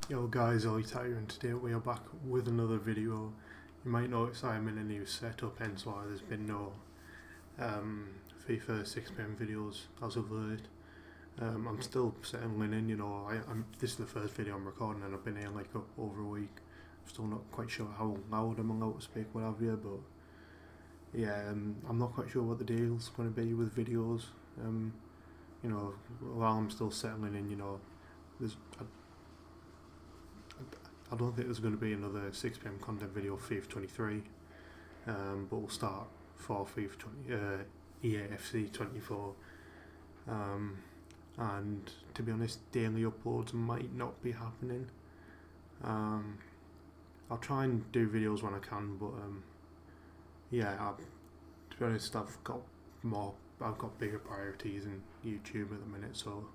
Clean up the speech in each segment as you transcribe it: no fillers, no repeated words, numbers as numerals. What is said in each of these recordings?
Yo guys, Ollie and today we are back with another video. You might notice I'm in a new setup, hence why there's been no FIFA 6pm videos as of late. I'm still settling in, this is the first video I'm recording and I've been here like over a week. I'm still not quite sure how loud I'm allowed to speak, what have you, but yeah, I'm not quite sure what the deal's going to be with videos. While I'm still settling in, there's I don't think there's going to be another 6pm content video for FIFA 23, but we'll start for FIFA 20, EAFC 24. And to be honest, daily uploads might not be happening. I'll try and do videos when I can, but to be honest, I've got bigger priorities in YouTube at the minute, so.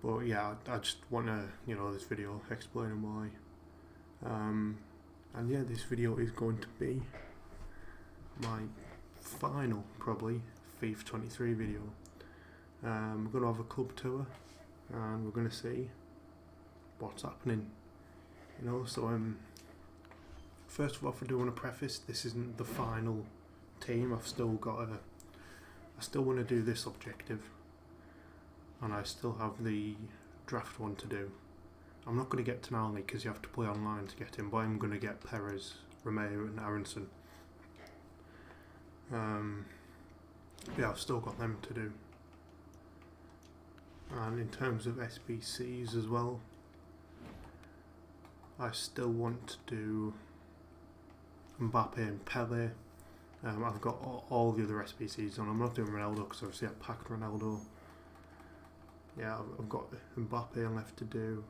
But yeah, I just want to, this video explaining why. And yeah, this video is going to be my final, probably, FIFA 23 video. We're going to have a club tour, and we're going to see what's happening. First of all, I do want to preface, this isn't the final team. I still want to do this objective. And I still have the draft one to do. I'm not going to get Tonali because you have to play online to get him, but I'm going to get Perez, Romeo and Aronson. I've still got them to do. And in terms of SBCs as well, I still want to do Mbappe and Pele. I've got all the other SBCs on. I'm not doing Ronaldo because obviously I packed Ronaldo. Yeah, I've got Mbappe left to do,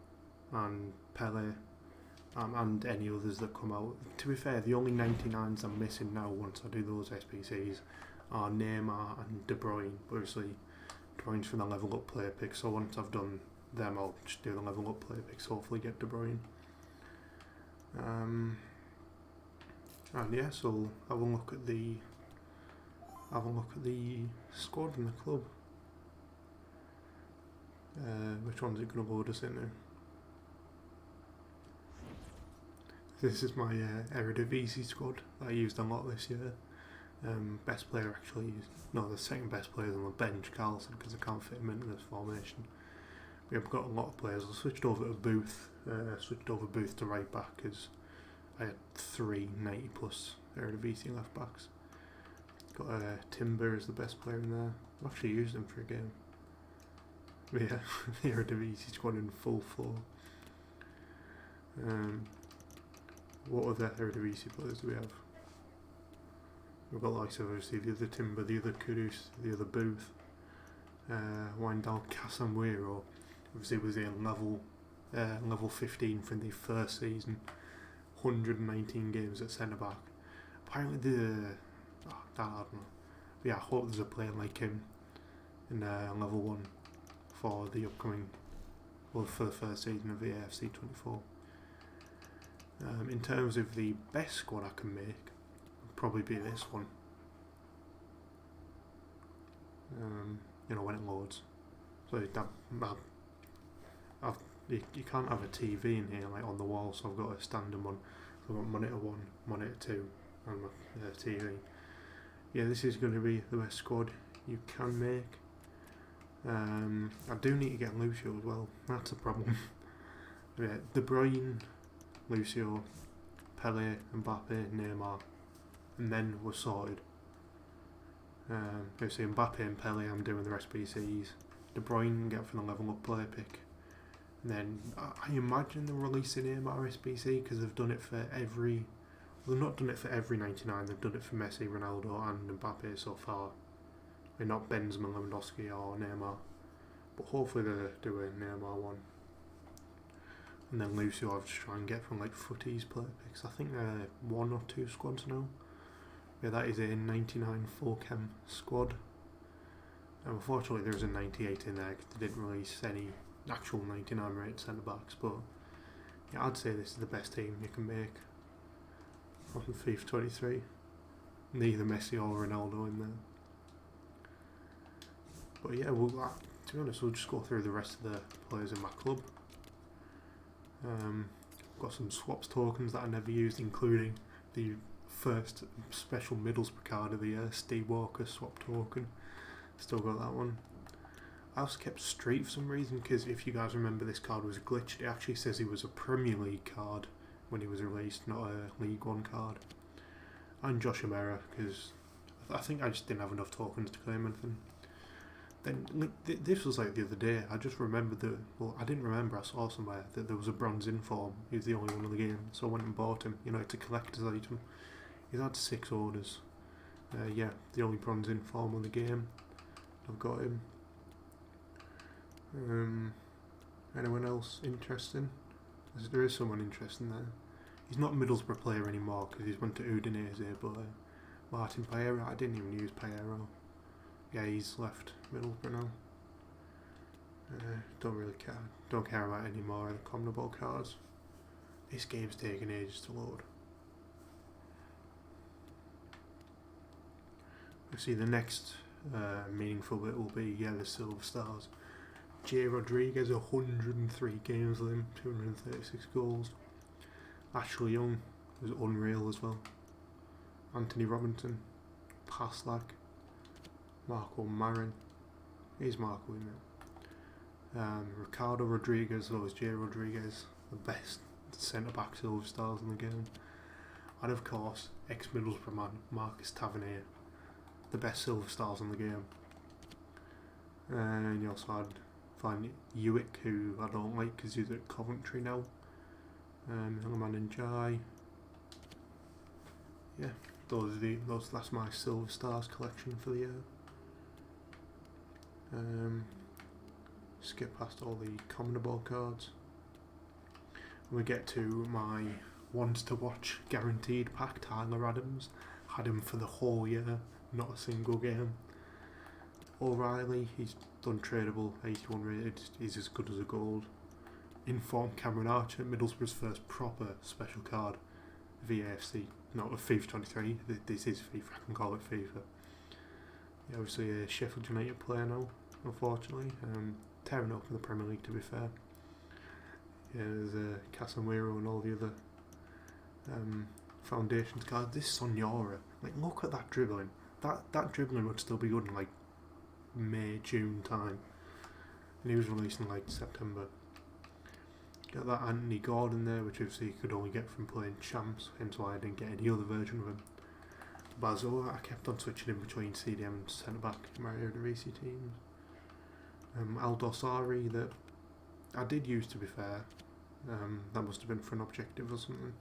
and Pele, and any others that come out. To be fair, the only 99s I'm missing now once I do those SBCs are Neymar and De Bruyne. Obviously, De Bruyne's from the level up player pick, so once I've done them, I'll just do the level up player picks, hopefully get De Bruyne. And yeah, so have a look at the squad in the club. Which one's it going to load us in now? This is my Eredivisie squad that I used a lot this year. Best player the second best player is on the bench, Carlson, because I can't fit him into this formation. We've got a lot of players. I switched over to Booth. To right back because I had 3 90 plus Eredivisie left backs. Got Timber as the best player in there. I've actually used him for a game. Yeah, the Eredivisie squad in full floor. What other Eredivisie players do we have? We've got likes of obviously the other Timber, the other Kudus, the other Booth, Windal Casemiro. Obviously was in level 15 from the first season, 119 games at centre back. Apparently I don't know. But yeah, I hope there's a player like him in level 1. For the for the first season of the AFC 24. In terms of the best squad I can make, it'll probably be this one. When it loads. So you can't have a TV in here like on the wall, so I've got a standard one. So I've got monitor 1, monitor 2, and my TV. Yeah, this is going to be the best squad you can make. I do need to get Lucio as well. That's a problem. Yeah, De Bruyne, Lucio, Pele, Mbappe, Neymar, and then we're sorted. Obviously Mbappe and Pele, I'm doing the SBCs. De Bruyne get from the level up player pick. And then I imagine they're releasing Neymar SBC because they've done it for every. Well, they've not done it for every 99. They've done it for Messi, Ronaldo, and Mbappe so far. They're not Benzema, Lewandowski or Neymar, but hopefully they'll do a Neymar one. And then Lucio I'll just try and get from like footies player picks. I think they're 1 or 2 squads now. Yeah, that is a 99 full chem squad. And unfortunately there's a 98 in there because they didn't release any actual 99 rated centre backs, but yeah, I'd say this is the best team you can make from FIFA 23. Neither Messi or Ronaldo in there. But yeah, to be honest, we'll just go through the rest of the players in my club. Got some swaps tokens that I never used, including the first special Middlesbrough card of the year, Steve Walker swap token. Still got that one. I also kept Street for some reason, because if you guys remember, this card was glitched. It actually says he was a Premier League card when he was released, not a League One card. And Josh O'Mara, because I think I just didn't have enough tokens to claim anything. Then this was like the other day. I just remembered that. Well, I didn't remember. I saw somewhere that there was a bronze inform. He was the only one in the game, so I went and bought him. You know, it's a collector's item. He's had 6 orders. Yeah, the only bronze inform of the game. I've got him. Anyone else interesting? There is someone interesting there. He's not a Middlesbrough player anymore because he's went to Udinese, but Martin Pereira, I didn't even use Pereira. Yeah, he's left Middlesbrough now. Don't really care. Don't care about any more of the Commonwealth cards. This game's taking ages to load. I see the next meaningful bit will be the Silver Stars. J. Rodriguez, 103 games with him, 236 goals. Ashley Young was unreal as well. Anthony Robinson, Paslak, Marco Marin. He's Marco, isn't it? Ricardo Rodriguez, so is J. Rodriguez, the best centre-back Silver Stars in the game. And of course, ex-Middlesbrough man, Marcus Tavernier, the best Silver Stars in the game. And you also had Van Ewick, who I don't like because he's at Coventry now. Hillman and Jai. Yeah, that's my Silver Stars collection for the year. Skip past all the Commoner Ball cards. And we get to my ones to watch guaranteed pack. Tyler Adams, had him for the whole year, not a single game. O'Reilly, he's done tradable, 81 rated, he's as good as a gold. Informed Cameron Archer, Middlesbrough's first proper special card, VAFC, not a FIFA 23, this is FIFA, I can call it FIFA. Yeah, obviously a Sheffield United player now, unfortunately, tearing up in the Premier League to be fair. Yeah, there's Casemiro and all the other Foundations cards. This Sonora, like look at that dribbling, that dribbling would still be good in like May, June time, and he was released in like September. Got that Anthony Gordon there, which obviously you could only get from playing Champs, hence why I didn't get any other version of him. Bazo, I kept on switching in between CDM and centre back in my Eredivisie teams. Aldosari, that I did use to be fair, that must have been for an objective or something.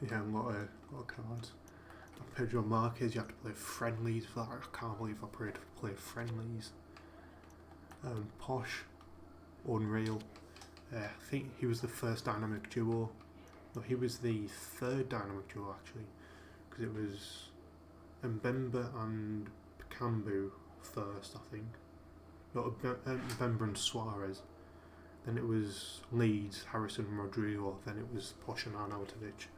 Yeah, a lot of cards. Pedro Marquez, you have to play friendlies for that. I can't believe I played friendlies. Posh, unreal. I think he was the first dynamic duo. No, he was the third dynamic duo actually, because it was Mbemba and Kambu first, I think. No, Mbemba and Suarez. Then it was Leeds, Harrison and Rodrigo. Then it was Posh and Arnautovic.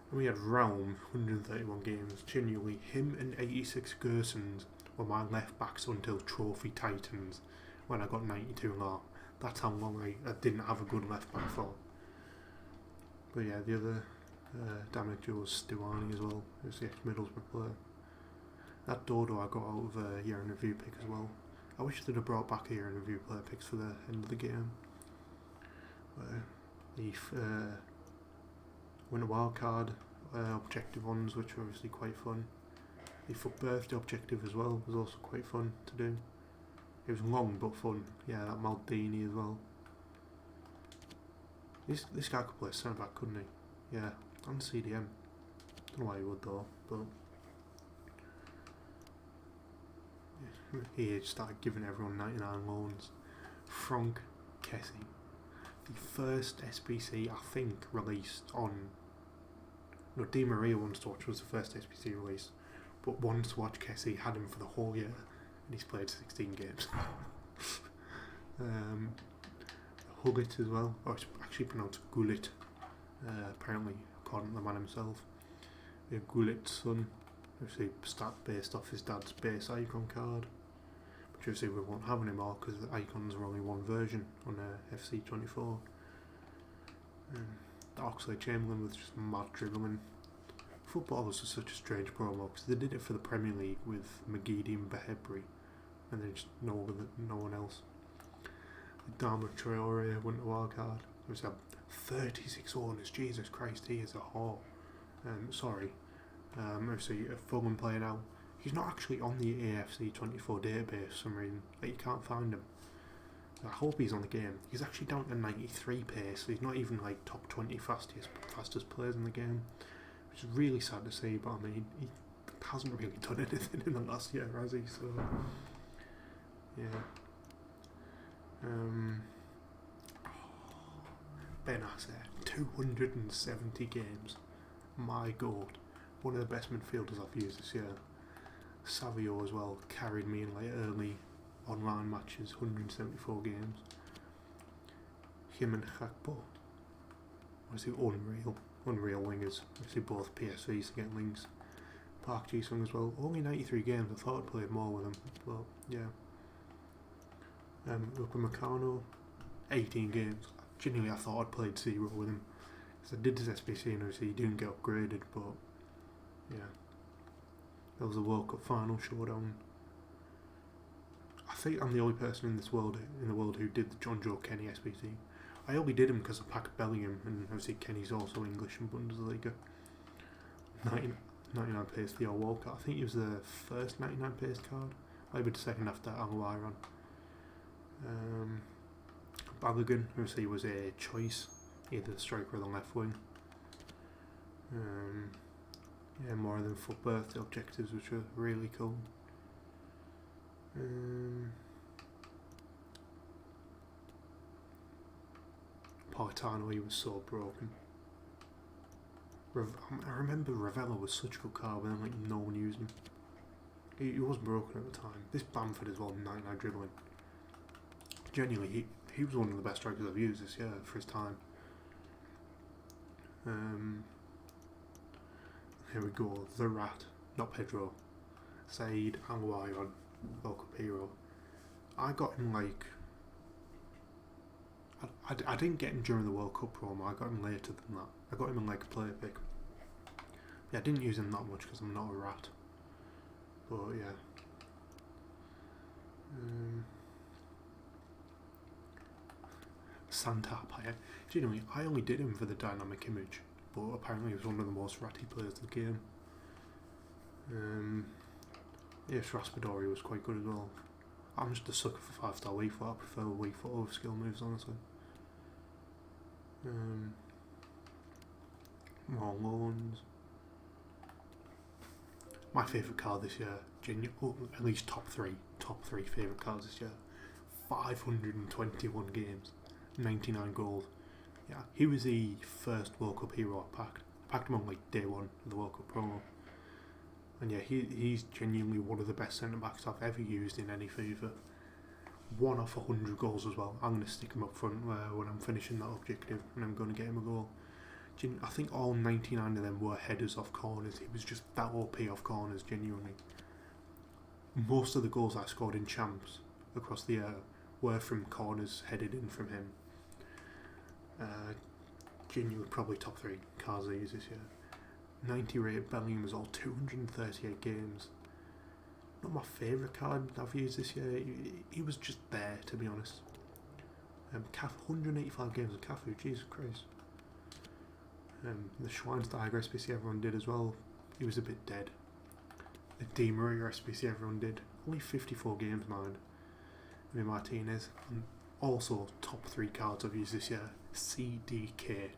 And we had Realm, 131 games. Genuinely, him and 86 Gersons were my left backs until Trophy Titans when I got 92 long. That's how long I didn't have a good left back for. But yeah, the other damage duo was Stuani as well, who's the ex-Middlesbrough player. That Dodo I got out of a year in review pick as well. I wish they'd have brought back a year in review player picks for the end of the game. The win a wildcard objective ones, which were obviously quite fun. The FUT birthday objective as well was also quite fun to do. It was long but fun. Yeah, that Maldini as well. This guy could play centre back, couldn't he? Yeah, on CDM. Don't know why he would though, but yeah, he started giving everyone 99 loans. Frank Kessie, the first SBC I think released on. No, Di Maria Ones to Watch was the first SBC release, but Ones to Watch Kessie had him for the whole year, and he's played 16 games. Huggett as well, or it's actually pronounced Gullit, apparently, according to the man himself. We have Gullit's son, obviously stat based off his dad's base icon card, which which obviously we won't have anymore because the icons are only one version on FC24. The Oxlade-Chamberlain was just mad dribbling. Football was just such a strange promo because they did it for the Premier League with McGeady and Behebri, and then just no one else. Dharma Traore went to wild card. It was 36 owners. Jesus Christ, he is a whore. Obviously a Fulham player now. He's not actually on the AFC24 database for some reason. Like, you can't find him. I hope he's on the game. He's actually down to 93 pace. So he's not even like top 20 fastest players in the game, which is really sad to see. But I mean, he hasn't really done anything in the last year, has he? So yeah. Benacer, 270 games. My God, one of the best midfielders I've used this year. Savio as well carried me in like early online matches, 174 games. Him and Hakpo, obviously unreal wingers. Obviously both PSVs to get links. Park Ji-sung as well, only 93 games. I thought I'd played more with him, but yeah. Upamecano, 18 games. Genuinely, I thought I'd played 0 with him. Because I did this SBC and obviously he didn't get upgraded, but yeah. That was a World Cup final showdown. I think I'm the only person in the world who did the John Joe Kenny SBC. I only did him because I packed Bellingham, and obviously Kenny's also English in Bundesliga. 99 pace Theo Walcott. I think he was the first 99 pace card. Maybe the second after Almiron. Balogun, obviously, was a choice, either the striker or the left wing. More than full birthday objectives, which are really cool. Politano, he was so broken. I remember Ravello was such a good card, but then like no one used him. He was broken at the time. This Bamford as well, 99 dribbling. Genuinely, he was one of the best strikers I've used this year for his time. Here we go, the Rat, not Pedro. Said Alwayon, local hero. I got him like... I didn't get him during the World Cup promo, I got him later than that. I got him in like a player pick. Yeah, I didn't use him that much because I'm not a rat. But yeah. Santapa, genuinely, I only did him for the dynamic image, but apparently he was one of the most ratty players in the game. Yes, Raspadori was quite good as well. I'm just a sucker for 5-star weak foot. I prefer weak foot over skill moves, honestly. More loans. My favourite card this year, at least top three favourite cards this year. 521 games, 99 goals. Yeah, he was the first World Cup hero I packed. I packed him on like day one of the World Cup promo. And yeah, he's genuinely one of the best centre-backs I've ever used in any FIFA. 1 off 100 goals as well. I'm going to stick him up front when I'm finishing that objective, and I'm going to get him a goal. I think all 99 of them were headers off corners. He was just that OP off corners, genuinely. Most of the goals I scored in champs across the year were from corners headed in from him. Genuinely probably top 3 cards I used this year. 90 rated Bellingham was all 238 games. Not my favourite card I've used this year. He was just there, to be honest. 185 games of Cafu, Jesus Christ. The Schweinsteiger SPC everyone did as well. He was a bit dead. The Di Maria SPC everyone did. Only 54 games, mind. Martinez. And also top 3 cards I've used this year. CDK.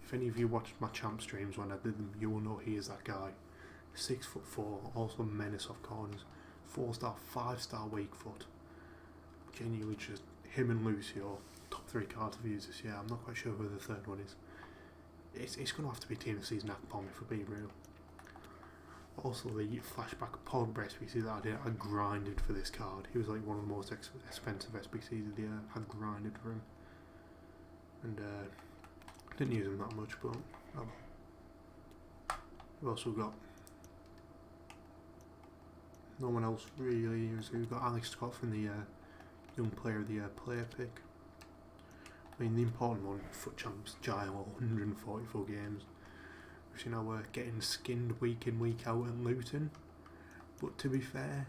If any of you watched my champ streams when I did them, you will know he is that guy. 6'4", also menace off corners. 4-star, 5-star weak foot. Genuinely just him and Lucio, top 3 cards I've used this year. I'm not quite sure who the third one is. It's going to have to be Team of Season Akpom if we're being real. Also the flashback Pogba SBC that I did, I grinded for this card. He was like one of the most expensive SBCs of the year. I grinded for him. And didn't use him that much, but we've also got No one else really. So we've got Alex Scott from the Young Player of the Year player pick. I mean, the important one, FUT Champs, Gile, 144 games. Which, you know, we're getting skinned week in, week out at Luton. But to be fair,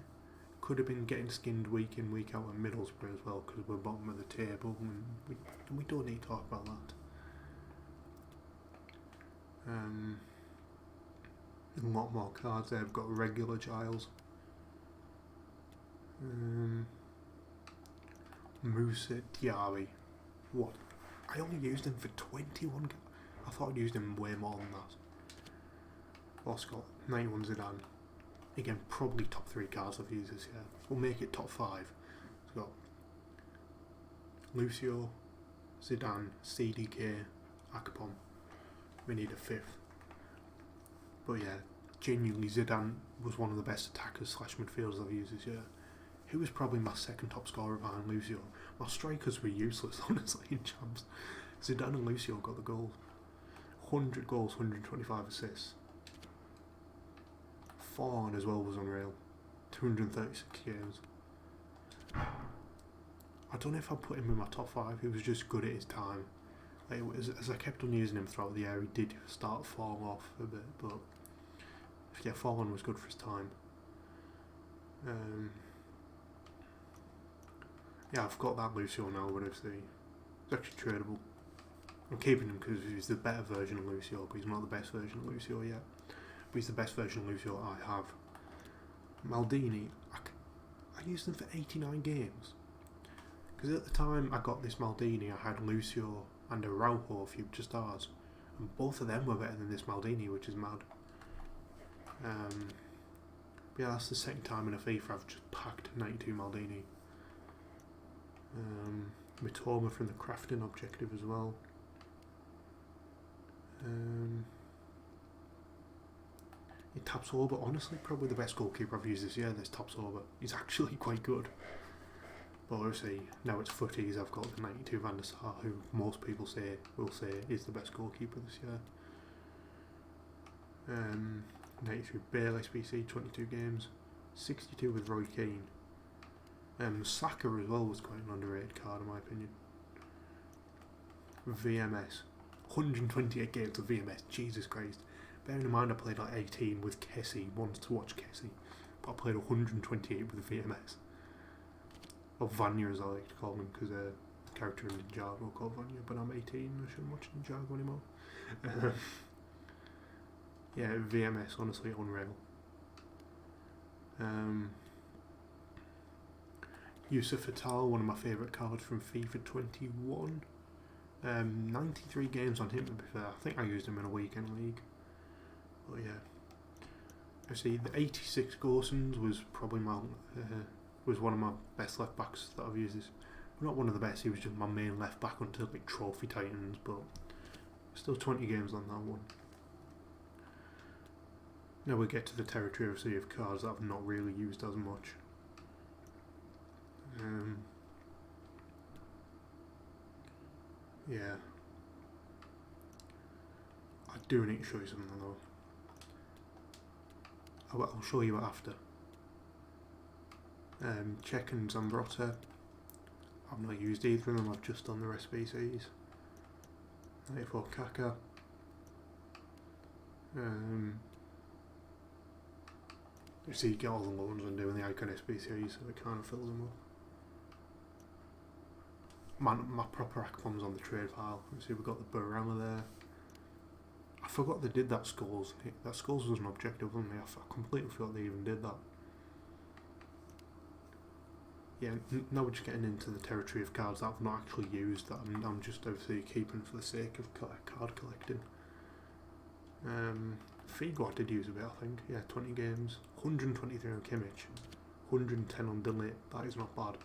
could have been getting skinned week in, week out at Middlesbrough as well, because we're bottom of the table, and we don't need to talk about that. A lot more cards there. I've got regular Giles. Musa Diaby. What? I only used him for 21. I thought I'd used him way more than that. Also got 91 Zidane. Again, probably top 3 cards I've used this year. We'll make it top 5. We've got Lucio, Zidane, CDK, Akpom. We need a 5th. But yeah, genuinely Zidane was one of the best attackers / midfielders I've used this year. He was probably my second top scorer behind Lucio. My strikers were useless, honestly, in champs. Zidane and Lucio got the goals. 100 goals, 125 assists. Fawn as well was unreal. 236 games. I don't know if I'd put him in my top 5. He was just good at his time. Like, as I kept on using him throughout the year, he did start to fall off a bit, but yeah, Fawn was good for his time. Yeah, I've got that Lucio now, but it's actually tradable. I'm keeping him because he's the better version of Lucio, but he's not the best version of Lucio yet. But he's the best version of Lucio I have. Maldini, I used him for 89 games. Because at the time I got this Maldini, I had Lucio and Araujo future stars. And both of them were better than this Maldini, which is mad. But yeah, that's the second time in a FIFA I've just packed 92 Maldini. Mitoma from the crafting objective as well. Tapsoba, honestly, probably the best goalkeeper I've used this year, this Tapsoba. He's actually quite good. But obviously, now it's footies, I've got the 92 Van der Sar, who most people will say is the best goalkeeper this year. 93 Bale SBC, 22 games. 62 with Roy Keane. Saka as well was quite an underrated card in my opinion. VMS. 128 games of VMS, Jesus Christ. Bearing in mind I played like 18 with Kessie, wanted to watch Kessie, but I played 128 with VMS. Or Vanya as I like to call him, because the character in Ninjago called Vanya, but I'm 18, I shouldn't watch Ninjago anymore. Yeah, VMS, honestly unreal. Yusuf Fatal, one of my favourite cards from FIFA 21. 93 games on him to be fair. I think I used him in a weekend league. But yeah. Actually, the 86 Gorsons was probably was one of my best left backs that I've used. Not one of the best, he was just my main left back until like Trophy Titans, but still 20 games on that one. Now we get to the territory of cards that I've not really used as much. Yeah. I do need to show you something though. I'll show you after. Czech and Zambrotta. I've not used either of them, I've just done the SBCs. 94 Kaka. You see, you get all the loans when doing the Icon SBCs, so it kind of fills them up. My proper Akpom's on the trade pile. You see, we've got the Burama there. I forgot they did that Skulls. That Skulls was an objective, wasn't it? I completely forgot they even did that. Yeah, now we're just getting into the territory of cards that I've not actually used, that I'm just obviously keeping for the sake of card collecting. Figo I did use a bit, I think. Yeah, 20 games. 123 on Kimmich. 110 on Delete. That is not bad.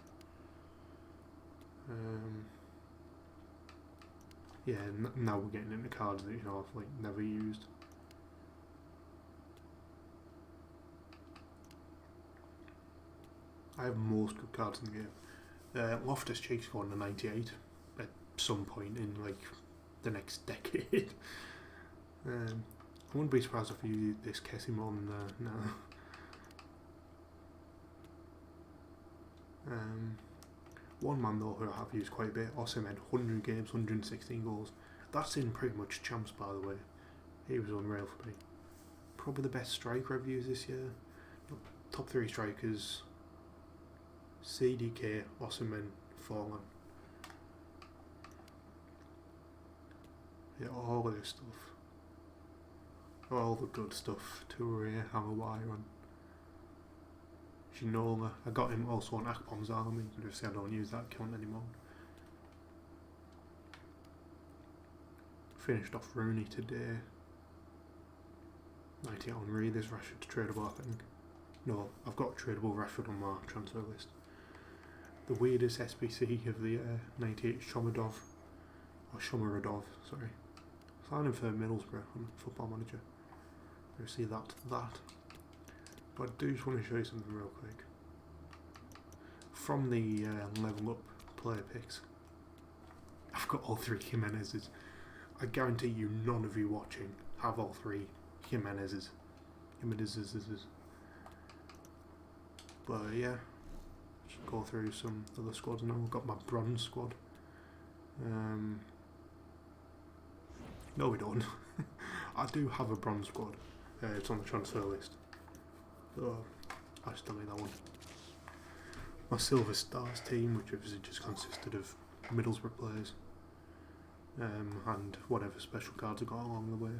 Yeah, now we're getting into cards that, you know, I've like never used. I have most good cards in the game. Loftus Cheek's going to 98 at some point in like the next decade. I wouldn't be surprised if you use this Kessie more than now. One man though who I have used quite a bit, Osimhen, 100 games, 116 goals. That's in pretty much champs, by the way. He was unreal for me. Probably the best striker I've used this year. Top 3 strikers: CDK, Osimhen, Forlan. Yeah, all of this stuff. All the good stuff. Toure, Hamawire on. Ginola. I got him also on Akpom's army. Obviously I don't use that account anymore. Finished off Rooney today. 98 on Reed. There's Rashford tradable, I think. No, I've got tradable Rashford on my transfer list. The weirdest SBC of the year, 98 Shomadov. Or Shomaradov, sorry. Signing for Middlesbrough on Football Manager. You'll see that. But I do just want to show you something real quick. From the level up player picks, I've got all 3 Jimenez's. I guarantee you none of you watching have all 3 Jimenez's. But yeah, just go through some other squads now. I've got my bronze squad. No, we don't. I do have a bronze squad. It's on the transfer list. So I just delete that one. My Silver Stars team, which obviously just consisted of Middlesbrough players, and whatever special cards I got along the way.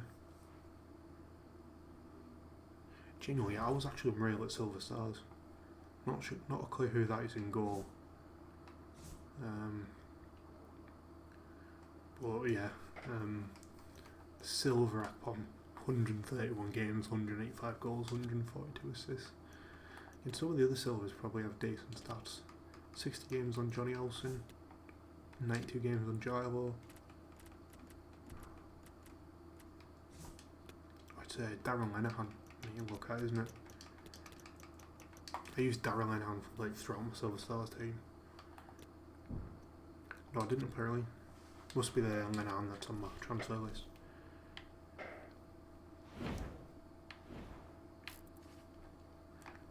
Genuinely, I was actually unreal at Silver Stars. Not a clue who that is in goal. But yeah, Silver Akpom, 131 games, 185 goals, 142 assists. And some of the other Silvers probably have decent stats. 60 games on Johnny Olsen, 92 games on Gilo. I'd say Darren Lenihan, you can look at, isn't it? I used Darren Lenihan for like throughout my Silver Stars team. No, I didn't apparently. Must be the Lenihan that's on my transfer list.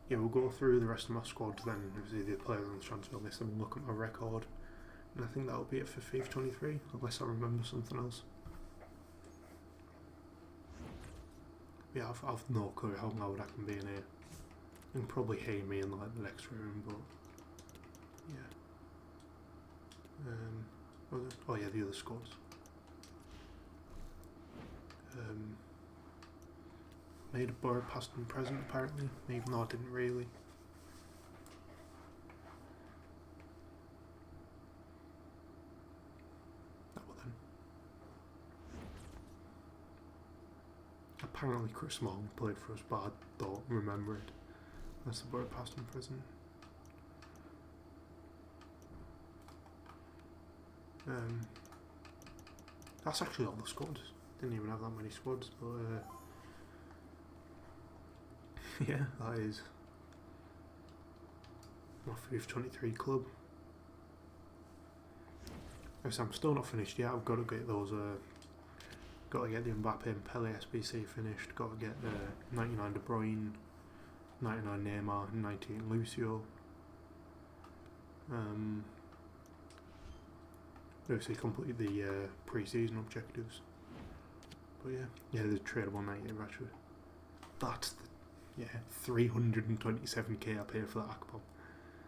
Yeah, we'll go through the rest of my squad then, obviously the players on the transfer list, and look at my record. And I think that'll be it for FIFA 23, unless I remember something else. Yeah, I've no clue how loud I can be in here. You can probably hear me in like the next room, but yeah. Oh yeah, the other squads. Made a bar past and present apparently, even though I didn't really. Oh well then. Apparently Chris Smalling played for us, but I don't remember it. That's the bar past and present. That's actually all the squads. Didn't even have that many squads, but yeah, that is my FIFA 23 club. Obviously, I'm still not finished yet. I've got to get those. Got to get the Mbappe and Pele SBC finished. Got to get the 99 De Bruyne, 99 Neymar, 98 Lucio. Obviously, complete the pre-season objectives. But yeah, the tradable 98 Rashford. That's the 327k I paid for that Akpom.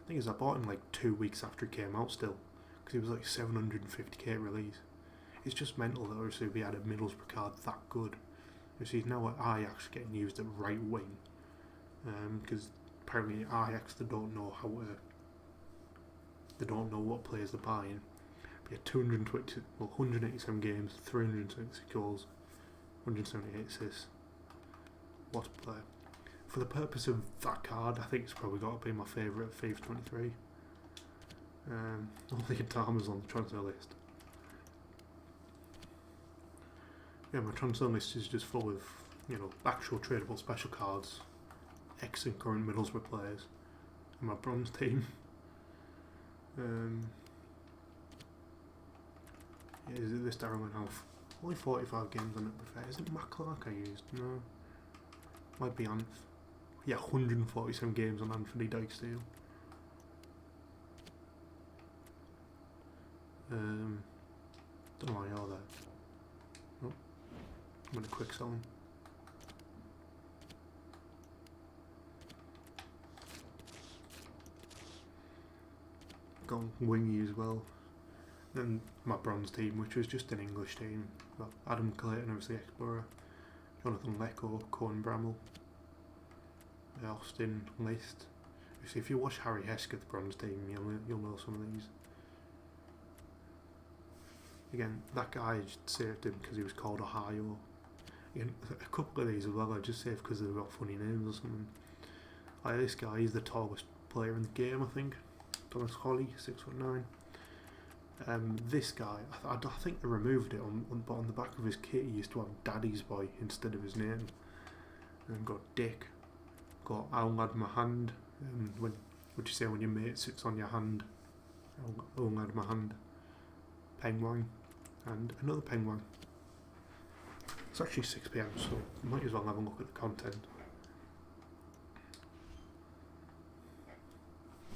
Thing is, I bought him like 2 weeks after he came out still, because he was like 750k release. It's just mental that obviously we had a Middlesbrough card that good. Obviously, he's now at Ajax getting used at right wing, because apparently Ajax they don't know what players they're buying. But yeah, 187 games, 376 goals, 178 assists. What a player. For the purpose of that card, I think it's probably got to be my favourite of FIFA 23. Only Adama's on the transfer list. Yeah, my transfer list is just full of, actual tradable special cards, ex and current Middlesbrough players, and my bronze team. Is it this Darren Half? Only 45 games on it, to be fair. Is it Maclark I used? No. Might be Anth. Yeah, 147 games on Anthony Dijksteel. Don't know why you're there. Oh, I'm going to quick sell him. Got Wingy as well. Then my bronze team, which was just an English team. Well, Adam Clayton, obviously Explorer. Jonathan Lecco, Cohen Bramall. Austin List. See, if you watch Harry Hesketh bronze team, you'll know some of these. Again, that guy just saved him because he was called Ohio. Again, a couple of these as well I just saved because they've got funny names or something. Like this guy, he's the tallest player in the game, I think. Thomas Holly, 6'9". This guy, I think they removed it, but on the back of his kit he used to have Daddy's Boy instead of his name. And then got Dick, got I'll Lad My Hand, would you say when your mate sits on your hand? I'll Lad My Hand. Penguin, and another penguin. It's actually 6 PM, so might as well have a look at the content.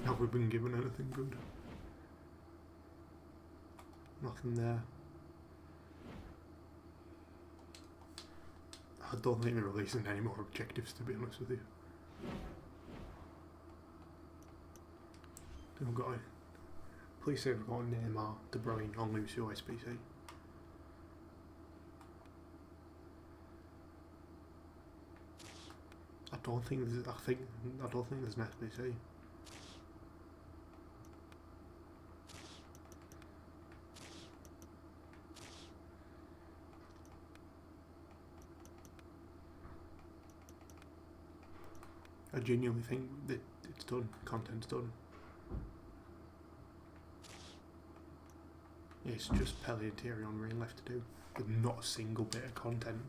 Have we been given anything good? Nothing there. I don't think they're releasing any more objectives, to be honest with you. We've got please say we've got Neymar, De Bruyne on Lucio SBC. I don't think there's an SBC. I genuinely think that it's done, content's done. It's just Pele and Thierry Henry left to do, with not a single bit of content.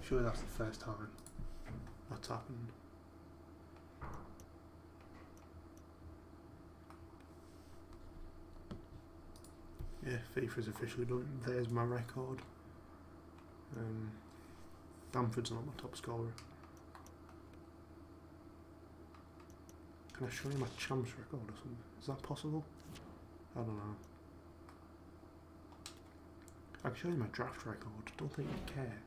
Surely that's the first time that's happened. Yeah, FIFA's officially done. There's my record. Bamford's not my top scorer. Can I show you my champs record or something? Is that possible? I don't know. I can show you my draft record. Don't think you'd care.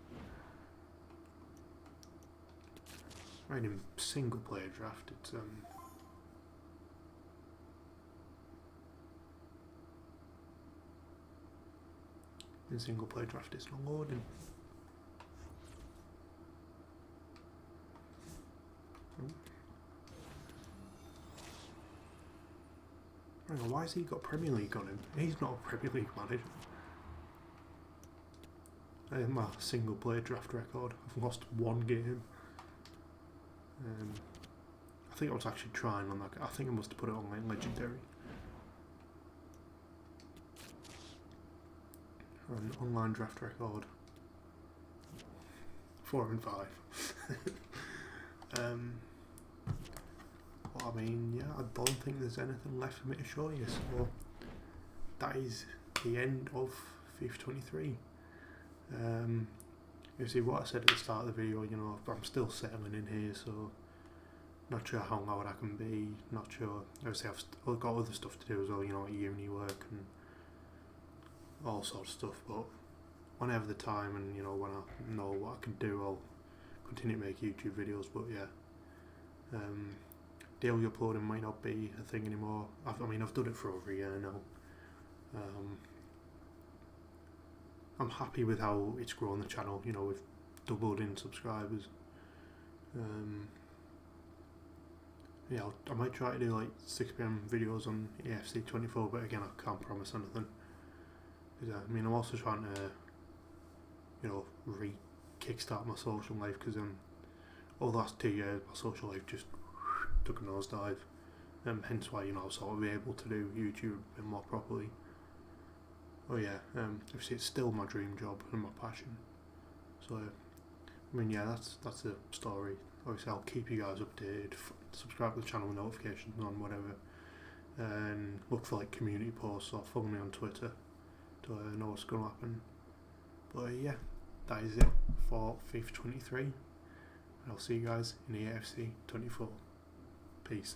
Right, in single player draft, it's in single player draft, it's not loading. Hang on, why has he got Premier League on him? He's not a Premier League manager. I have my single player draft record. I've lost one game. I think I was actually trying on that. I think I must have put it on like legendary. An online draft record. 4 and 5. Well, I mean, yeah, I don't think there's anything left for me to show you, so that is the end of FIFA 23. You see what I said at the start of the video, you know, I'm still settling in here, so not sure how loud I can be, not sure, obviously I've got other stuff to do as well, you know, like uni work and all sorts of stuff, but whenever the time and, you know, when I know what I can do, I'll continue to make YouTube videos, but yeah. Daily uploading might not be a thing anymore. I mean, I've done it for over a year now. I'm happy with how it's grown the channel. You know, we've doubled in subscribers. Yeah, I might try to do like 6 PM videos on AFC 24, but again, I can't promise anything. I mean, I'm also trying to, you know, kickstart my social life because over the last 2 years, my social life just took a nosedive, hence why, you know, I was sort of able to do YouTube a bit more properly. Oh yeah, obviously it's still my dream job and my passion. So, I mean, yeah, that's the story. Obviously, I'll keep you guys updated. Subscribe to the channel with notifications on, whatever, and look for like community posts or follow me on Twitter to know what's going to happen. But yeah, that is it for FIFA 23. I'll see you guys in the AFC 24. Peace.